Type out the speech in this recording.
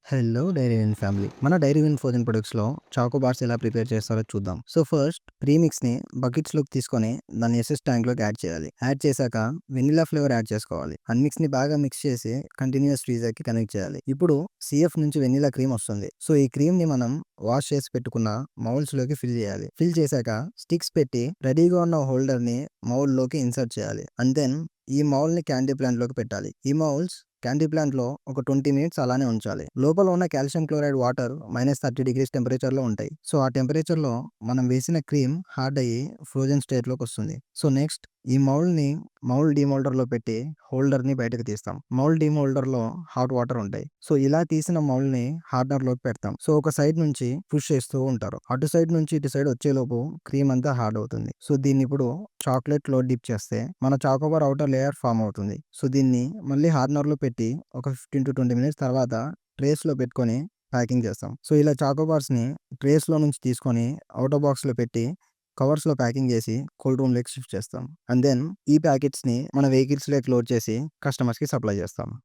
Hello Dairy Win family. మన Dairy Win frozen ప్రొడక్ట్స్‌లో choco bars ఎలా ప్రిపేర్ చేస్తారో చూద్దాం. సో ఫస్ట్ ప్రీమిక్స్‌ని బకెట్స్‌లోకి తీసుకొని దాన్ని ఎస్ఎస్ ట్యాంక్‌లోకి యాడ్ చేయాలి. యాడ్ చేశాక వెనిల్లా ఫ్లేవర్ యాడ్ చేసుకోవాలి. అన్మిక్స్‌ని బాగా మిక్స్ చేసి కంటిన్యూయస్ ఫ్రీజర్‌కి కనెక్ట్ చేయాలి. ఇప్పుడు సీఎఫ్ నుంచి వెనిల్లా క్రీమ్ వస్తుంది. సో ఈ క్రీమ్‌ని మనం వాష్ చేసి పెట్టుకున్న మౌల్డ్స్‌లోకి ఫిల్ చేయాలి. ఫిల్ చేశాక స్టిక్స్ పెట్టి రెడీగా ఉన్న హోల్డర్‌ని మౌల్డ్‌లోకి ఇన్సర్ట్ చేయాలి. అండ్ దెన్ ఈ మౌల్డ్‌ని క్యాండీ ప్లాంట్‌లోకి పెట్టాలి. ఈ మౌల్డ్స్ క్యాండీ ప్లాంట్‌లో ఒక 20 మినిట్స్ అలానే ఉంచాలి. లోపల ఉన్న కాల్షియం క్లోరైడ్ వాటర్ -30 టెంపరేచర్‌లో ఉంటాయి. సో ఆ టెంపరేచర్‌లో మనం వేసిన క్రీమ్ హార్డ్ అయ్యి ఫ్రోజన్ స్టేట్‌లోకొస్తుంది. సో నెక్స్ట్ ఈ మౌల్డ్‌ని మౌల్డ్ డీమోల్డర్‌లో పెట్టి హోల్డర్‌ని బయటకు తీస్తాం. మౌల్డ్ డీమోల్డర్‌లో హాట్ వాటర్ ఉంటాయి. సో ఇలా తీసిన మౌల్డ్‌ని హార్డనర్‌లోకి పెడతాం. సో ఒక సైడ్ నుంచి పుష్ చేస్తూ ఉంటారు. అటు సైడ్ నుంచి ఇటు సైడ్ వచ్చేలోపు క్రీమ్ అంతా హార్డ్ అవుతుంది. సో దీన్ని ఇప్పుడు చాక్లెట్‌లో డిప్ చేస్తే మన చాకోబార్ ఔటర్ లేయర్ ఫార్మ్ అవుతుంది. సో దీన్ని మళ్ళీ హార్డనర్‌లో పెట్టి ఒక 15-20 మినిట్స్ తర్వాత ట్రేస్‌లో పెట్టుకొని ప్యాకింగ్ చేస్తాం. సో ఇలా చాకోబార్స్‌ని ట్రేస్‌లో నుంచి తీసుకొని ఔటర్ బాక్స్‌లో పెట్టి కవర్స్‌లో ప్యాకింగ్ చేసి కోల్డ్ రూమ్‌లోకి షిఫ్ట్ చేస్తాం. అండ్ దెన్ ఈ ప్యాకెట్స్‌ని మన వెహికల్స్‌లోకి లోడ్ చేసి కస్టమర్స్‌కి సప్లై చేస్తాం.